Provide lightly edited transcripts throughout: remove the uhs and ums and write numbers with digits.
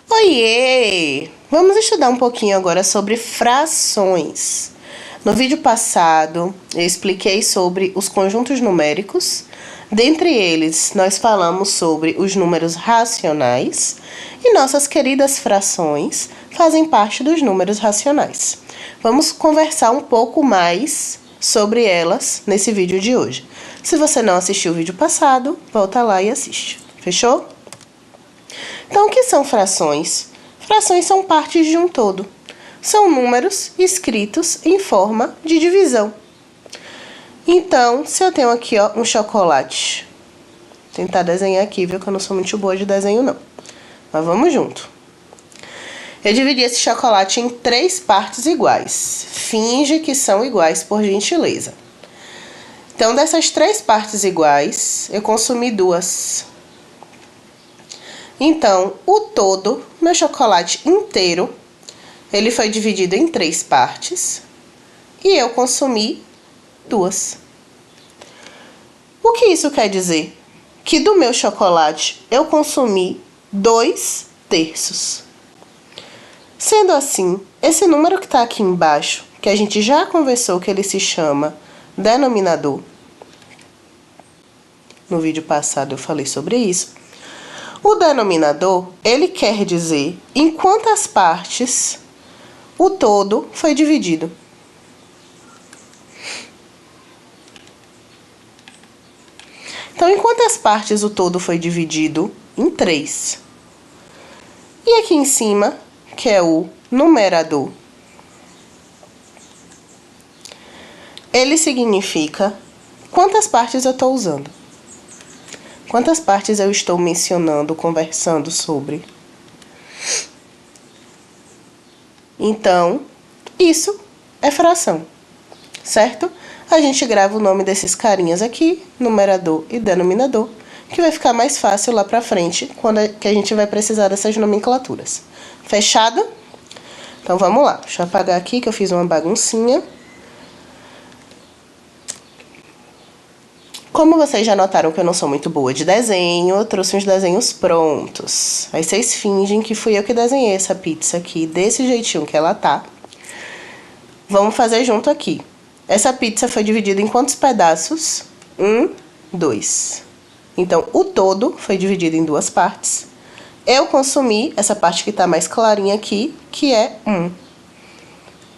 Oiê! Vamos estudar um pouquinho agora sobre frações. No vídeo passado, eu expliquei sobre os conjuntos numéricos. Dentre eles, nós falamos sobre os números racionais e nossas queridas frações fazem parte dos números racionais. Vamos conversar um pouco mais sobre elas nesse vídeo de hoje. Se você não assistiu o vídeo passado, volta lá e assiste. Fechou? Então, o que são frações? Frações são partes de um todo. São números escritos em forma de divisão. Então, se eu tenho aqui um chocolate, vou tentar desenhar aqui, viu? Que eu não sou muito boa de desenho, não. Mas vamos junto. Eu dividi esse chocolate em 3 partes iguais. Finge que são iguais, por gentileza. Então, dessas 3 partes iguais, eu consumi 2. Então, o todo, meu chocolate inteiro, ele foi dividido em 3 partes e eu consumi 2. O que isso quer dizer? Que do meu chocolate eu consumi 2/3. Sendo assim, esse número que está aqui embaixo, que a gente já conversou que ele se chama denominador, no vídeo passado eu falei sobre isso. O denominador, ele quer dizer em quantas partes o todo foi dividido. Então, em quantas partes o todo foi dividido? Em 3. E aqui em cima, que é o numerador, ele significa quantas partes eu estou usando. Quantas partes eu estou mencionando, conversando sobre? Então, isso é fração, certo? A gente grava o nome desses carinhas aqui, numerador e denominador, que vai ficar mais fácil lá pra frente, quando que a gente vai precisar dessas nomenclaturas. Fechado? Então, vamos lá. Deixa eu apagar aqui, que eu fiz uma baguncinha. Como vocês já notaram que eu não sou muito boa de desenho, eu trouxe uns desenhos prontos. Aí vocês fingem que fui eu que desenhei essa pizza aqui, desse jeitinho que ela tá. Vamos fazer junto aqui. Essa pizza foi dividida em quantos pedaços? 1, 2. Então, o todo foi dividido em 2 partes. Eu consumi essa parte que tá mais clarinha aqui, que é 1.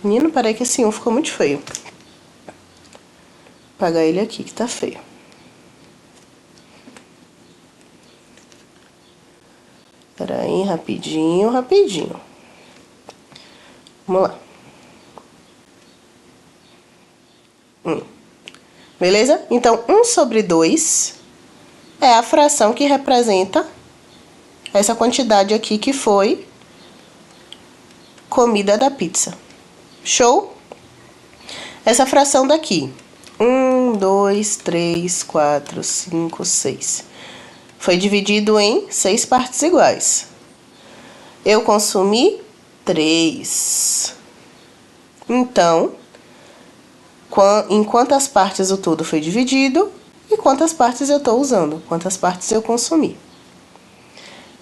Menino, peraí que esse 1 ficou muito feio. Vou apagar ele aqui, que tá feio. Peraí, rapidinho. Vamos lá. Beleza? Então, 1/2 é a fração que representa essa quantidade aqui que foi comida da pizza. Show? Essa fração daqui. 1, 2, 3, 4, 5, 6. Foi dividido em 6 partes iguais. Eu consumi 3. Então, em quantas partes o todo foi dividido e quantas partes eu estou usando, quantas partes eu consumi.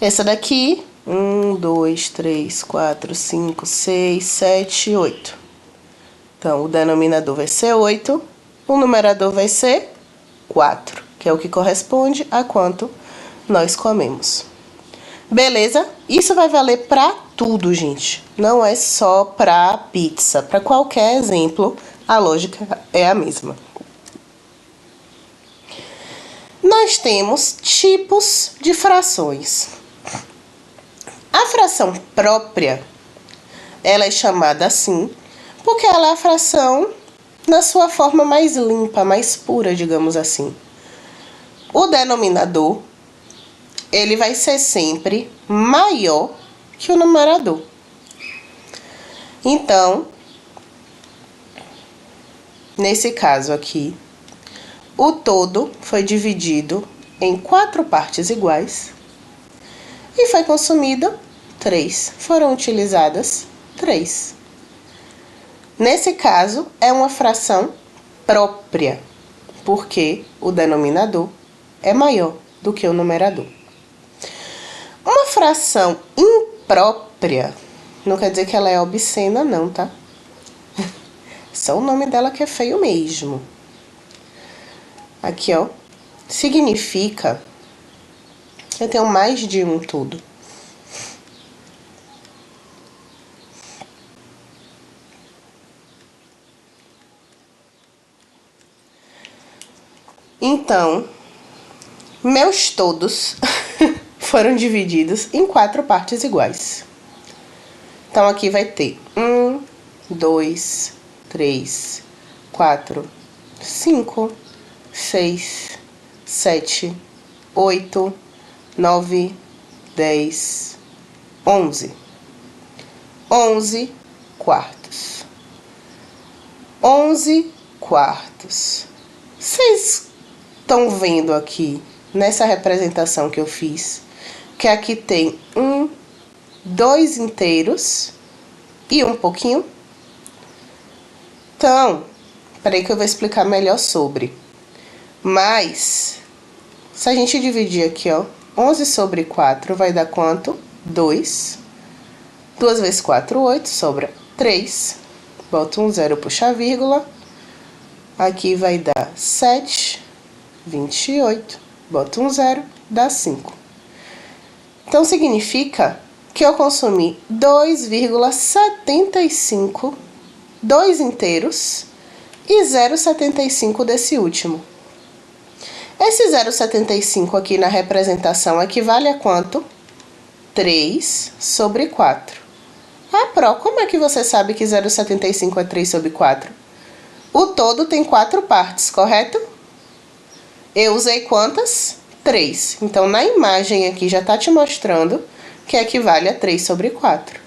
Essa daqui, 1, 2, 3, 4, 5, 6, 7, 8. Então, o denominador vai ser 8, o numerador vai ser 4, que é o que corresponde a quanto nós comemos. Beleza? Isso vai valer para tudo, gente. Não é só para pizza. Para qualquer exemplo, a lógica é a mesma. Nós temos tipos de frações. A fração própria, ela é chamada assim, porque ela é a fração na sua forma mais limpa, mais pura, digamos assim. O denominador, ele vai ser sempre maior que o numerador. Então, nesse caso aqui, o todo foi dividido em 4 partes iguais e foi consumido 3. Foram utilizadas 3. Nesse caso, é uma fração própria, porque o denominador é maior do que o numerador. Uma fração imprópria não quer dizer que ela é obscena, não, tá? Só o nome dela que é feio mesmo. Aqui, ó. Significa... Eu tenho mais de um tudo. Então, meus todos foram divididos em 4 partes iguais. Então, aqui vai ter 1, 2, 3, 4, 5, 6, 7, 8, 9, 10, 11. 11 quartos. 11 quartos. Vocês estão vendo aqui, nessa representação que eu fiz, que aqui tem 2 inteiros e um pouquinho? Então, peraí que eu vou explicar melhor sobre. Mas, se a gente dividir aqui, ó, 11 sobre 4 vai dar quanto? 2. 2 vezes 4, 8, sobra 3. Boto um 0, puxa a vírgula. Aqui vai dar 7, 28. Boto um 0, dá 5. Então, significa que eu consumi 2,75, 2 inteiros, e 0,75 desse último. Esse 0,75 aqui na representação equivale a quanto? 3 sobre 4. Ah, Pro, como é que você sabe que 0,75 é 3 sobre 4? O todo tem 4 partes, correto? Eu usei quantas? 3. Então, na imagem aqui já está te mostrando que equivale a 3 sobre 4.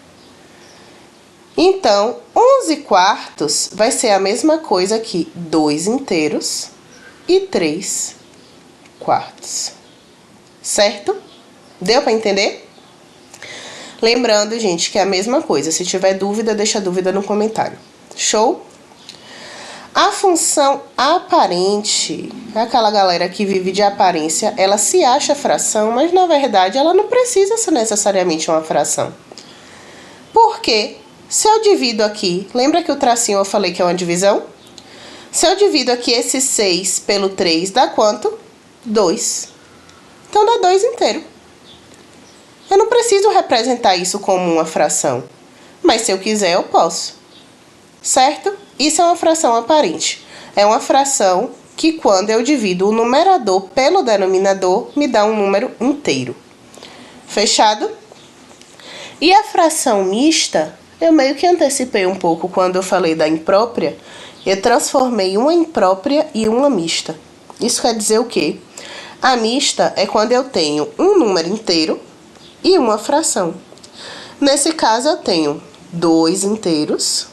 Então, 11 quartos vai ser a mesma coisa que 2 inteiros e 3 quartos. Certo? Deu para entender? Lembrando, gente, que é a mesma coisa. Se tiver dúvida, deixa a dúvida no comentário. Show? A função aparente, aquela galera que vive de aparência, ela se acha fração, mas na verdade ela não precisa ser necessariamente uma fração. Por quê? Se eu divido aqui, lembra que o tracinho eu falei que é uma divisão? Se eu divido aqui esse 6 pelo 3, dá quanto? 2. Então dá 2 inteiro. Eu não preciso representar isso como uma fração, mas se eu quiser eu posso. Certo? Isso é uma fração aparente. É uma fração que quando eu divido o numerador pelo denominador, me dá um número inteiro. Fechado? E a fração mista, eu meio que antecipei um pouco quando eu falei da imprópria. Eu transformei uma imprópria e uma mista. Isso quer dizer o quê? A mista é quando eu tenho um número inteiro e uma fração. Nesse caso, eu tenho 2 inteiros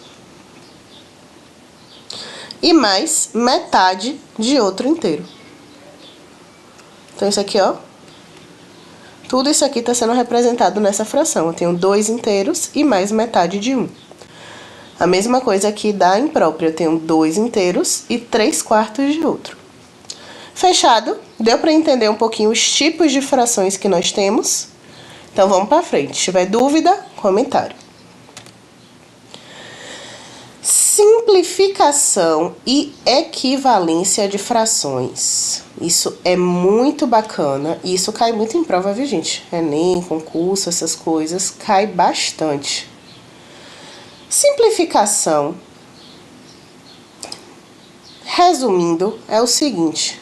e mais metade de outro inteiro. Então, isso aqui, ó. Tudo isso aqui está sendo representado nessa fração. Eu tenho 2 inteiros e mais metade de um. A mesma coisa aqui da imprópria. Eu tenho 2 inteiros e 3 quartos de outro. Fechado? Deu para entender um pouquinho os tipos de frações que nós temos? Então, vamos para frente. Se tiver dúvida, comentário. Simplificação e equivalência de frações. Isso é muito bacana e isso cai muito em prova, viu, gente? Enem, concurso, essas coisas, cai bastante. Simplificação, resumindo, é o seguinte.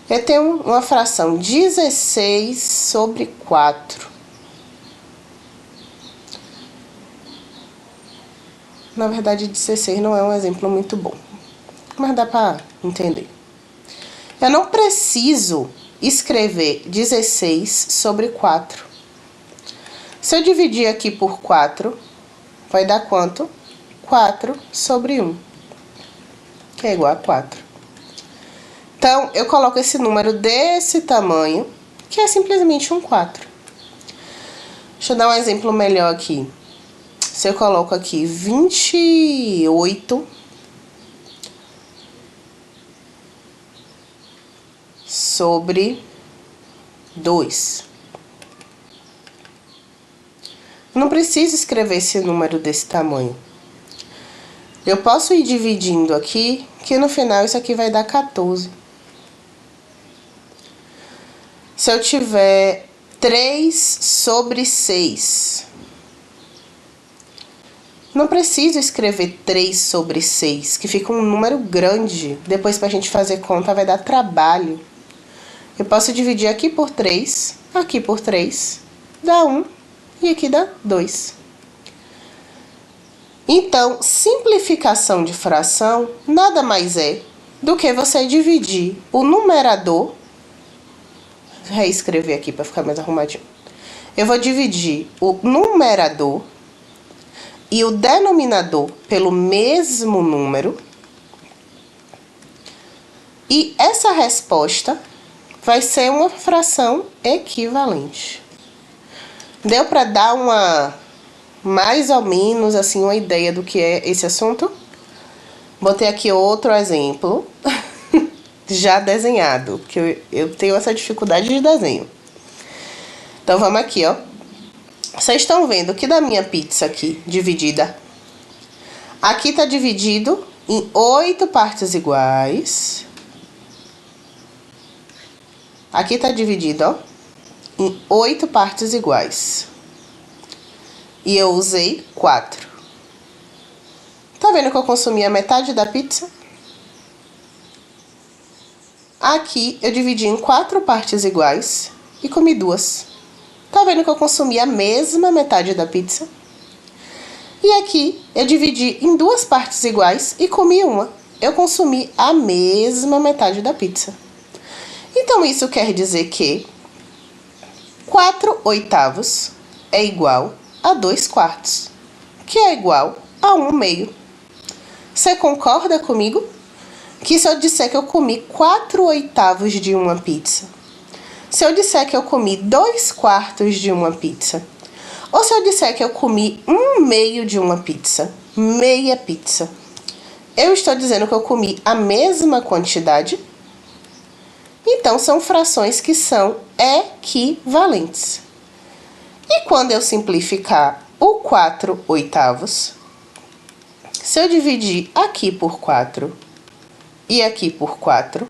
Eu tenho uma fração 16 sobre 4. Na verdade, 16 não é um exemplo muito bom, mas dá para entender. Eu não preciso escrever 16 sobre 4. Se eu dividir aqui por 4, vai dar quanto? 4 sobre 1, que é igual a 4. Então, eu coloco esse número desse tamanho, que é simplesmente um 4. Deixa eu dar um exemplo melhor aqui. Se eu coloco aqui 28 sobre 2. Não preciso escrever esse número desse tamanho. Eu posso ir dividindo aqui, que no final isso aqui vai dar 14. Se eu tiver 3/6, não preciso escrever 3/6, que fica um número grande. Depois, para a gente fazer conta, vai dar trabalho. Eu posso dividir aqui por 3, aqui por 3, dá 1 e aqui dá 2. Então, simplificação de fração nada mais é do que você dividir o numerador. Vou reescrever aqui para ficar mais arrumadinho. Eu vou dividir o numerador e o denominador pelo mesmo número. E essa resposta vai ser uma fração equivalente. Deu para dar mais ou menos assim uma ideia do que é esse assunto? Botei aqui outro exemplo já desenhado, porque eu tenho essa dificuldade de desenho. Então vamos aqui, ó. Vocês estão vendo que da minha pizza aqui, dividida, aqui tá dividido em 8 partes iguais. Aqui tá dividido, ó, em 8 partes iguais. E eu usei 4. Tá vendo que eu consumi a metade da pizza? Aqui eu dividi em 4 partes iguais e comi 2. Tá vendo que eu consumi a mesma metade da pizza? E aqui eu dividi em 2 partes iguais e comi uma. Eu consumi a mesma metade da pizza. Então isso quer dizer que 4/8 é igual a 2/4, que é igual a 1/2. Você concorda comigo? Que se eu disser que eu comi 4/8 de uma pizza, se eu disser que eu comi 2/4 de uma pizza, ou se eu disser que eu comi 1/2 de uma pizza, meia pizza, eu estou dizendo que eu comi a mesma quantidade? Então, são frações que são equivalentes. E quando eu simplificar o 4/8, se eu dividir aqui por 4 e aqui por 4,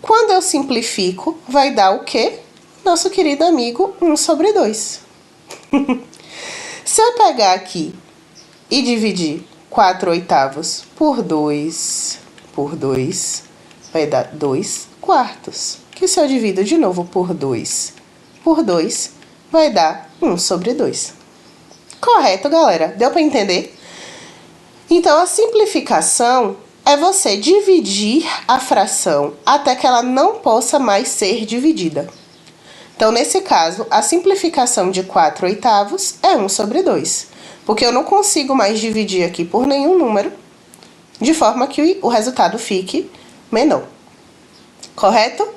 quando eu simplifico, vai dar o quê? Nosso querido amigo 1/2. Se eu pegar aqui e dividir 4/8 por 2, vai dar 2/4. Que se eu divido de novo por 2, vai dar 1/2. Correto, galera? Deu para entender? Então, a simplificação é você dividir a fração até que ela não possa mais ser dividida. Então, nesse caso, a simplificação de 4/8 é 1/2, porque eu não consigo mais dividir aqui por nenhum número, de forma que o resultado fique menor. Correto?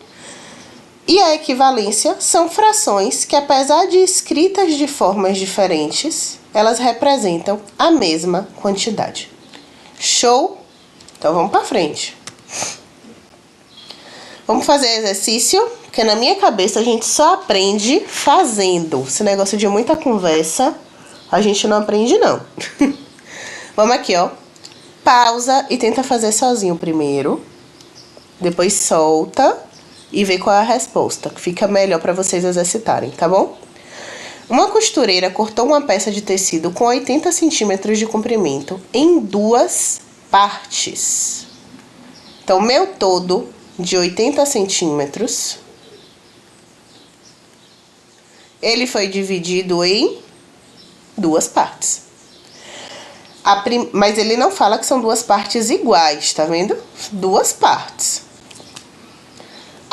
E a equivalência são frações que, apesar de escritas de formas diferentes, elas representam a mesma quantidade. Show? Então, vamos para frente. Vamos fazer exercício, porque na minha cabeça a gente só aprende fazendo. Esse negócio de muita conversa, a gente não aprende, não. Vamos aqui, ó. Pausa e tenta fazer sozinho primeiro. Depois solta e vê qual é a resposta, que fica melhor para vocês exercitarem, tá bom? Uma costureira cortou uma peça de tecido com 80 centímetros de comprimento em 2 partes. Então, meu todo de 80 centímetros, ele foi dividido em 2 partes. Mas ele não fala que são 2 partes iguais, tá vendo? 2 partes.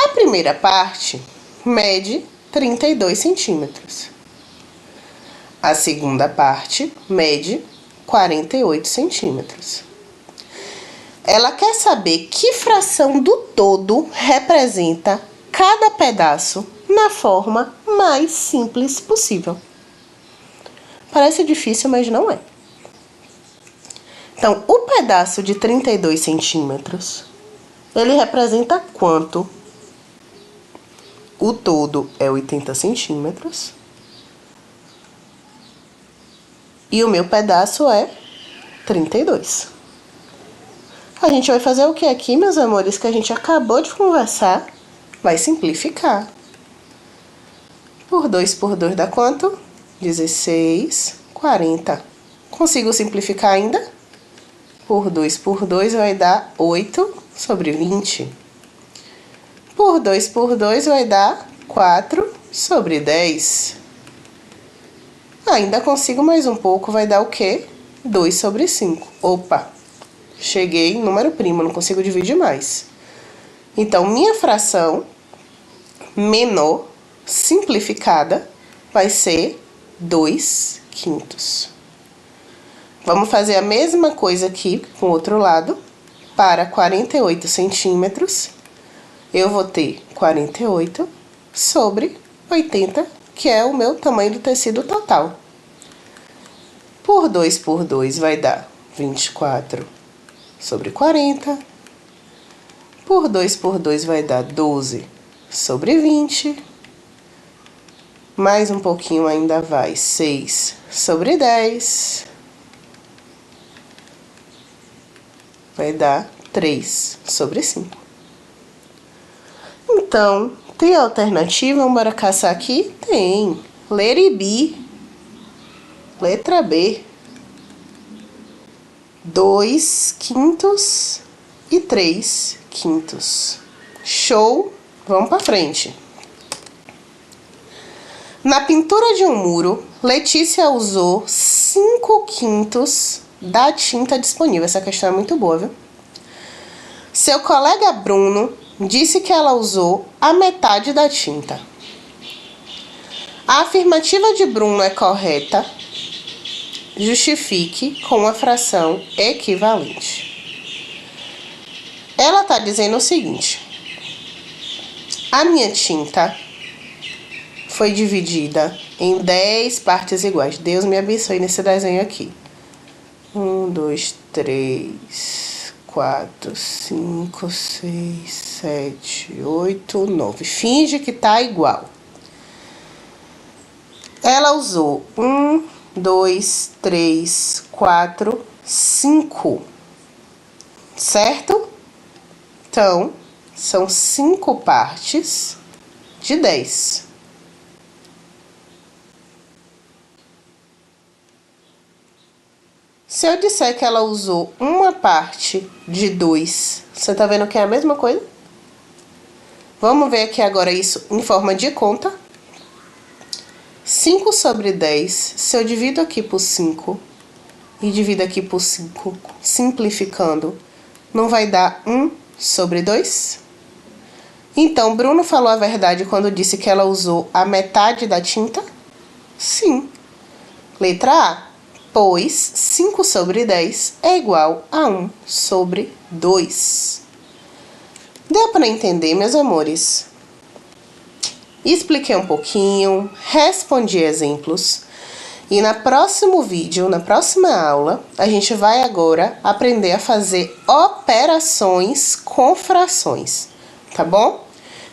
A primeira parte mede 32 centímetros. A segunda parte mede 48 centímetros. Ela quer saber que fração do todo representa cada pedaço na forma mais simples possível. Parece difícil, mas não é. Então, o pedaço de 32 centímetros, ele representa quanto? O todo é 80 centímetros. E o meu pedaço é 32. A gente vai fazer o que aqui, meus amores, que a gente acabou de conversar? Vai simplificar. Por 2 dá quanto? 16, 40. Consigo simplificar ainda? Por 2 vai dar 8 sobre 20. Por 2 vai dar 4 sobre 10. Ainda consigo mais um pouco, vai dar o quê? 2 sobre 5. Opa! Cheguei em número primo, não consigo dividir mais. Então, minha fração menor, simplificada, vai ser 2/5. Vamos fazer a mesma coisa aqui com o outro lado. Para 48 centímetros, eu vou ter 48 sobre 80, que é o meu tamanho do tecido total. Por 2 vai dar 24 sobre 40. Por 2 vai dar 12 sobre 20. Mais um pouquinho ainda vai 6 sobre 10. Vai dar 3 sobre 5. Então, tem alternativa? Bora caçar aqui? Tem. Let it be. Letra B. 2/5 e 3/5. Show? Vamos para frente. Na pintura de um muro, Letícia usou 5/5 da tinta disponível. Essa questão é muito boa, viu? Seu colega Bruno disse que ela usou a metade da tinta. A afirmativa de Bruno é correta. Justifique com a fração equivalente. Ela está dizendo o seguinte: a minha tinta foi dividida em 10 partes iguais. Deus me abençoe nesse desenho aqui. 1, 2, 3, 4, 5, 6, 7, 8, 9. Finge que tá igual. Ela usou 1, 2, 3, 4, 5. Certo? Então, são 5 partes de 10. Se eu disser que ela usou uma parte de 2, você tá vendo que é a mesma coisa? Vamos ver aqui agora isso em forma de conta. 5 sobre 10, se eu divido aqui por 5 e divido aqui por 5, simplificando, não vai dar 1 sobre 2? Então, Bruno falou a verdade quando disse que ela usou a metade da tinta? Sim. Letra A. Pois 5 sobre 10 é igual a 1 sobre 2. Deu para entender, meus amores? Expliquei um pouquinho, respondi exemplos. E no próximo vídeo, na próxima aula, a gente vai agora aprender a fazer operações com frações, tá bom?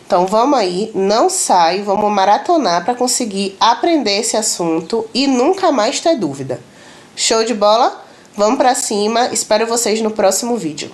Então, vamos aí, não sai, vamos maratonar para conseguir aprender esse assunto e nunca mais ter dúvida. Show de bola? Vamos para cima, espero vocês no próximo vídeo.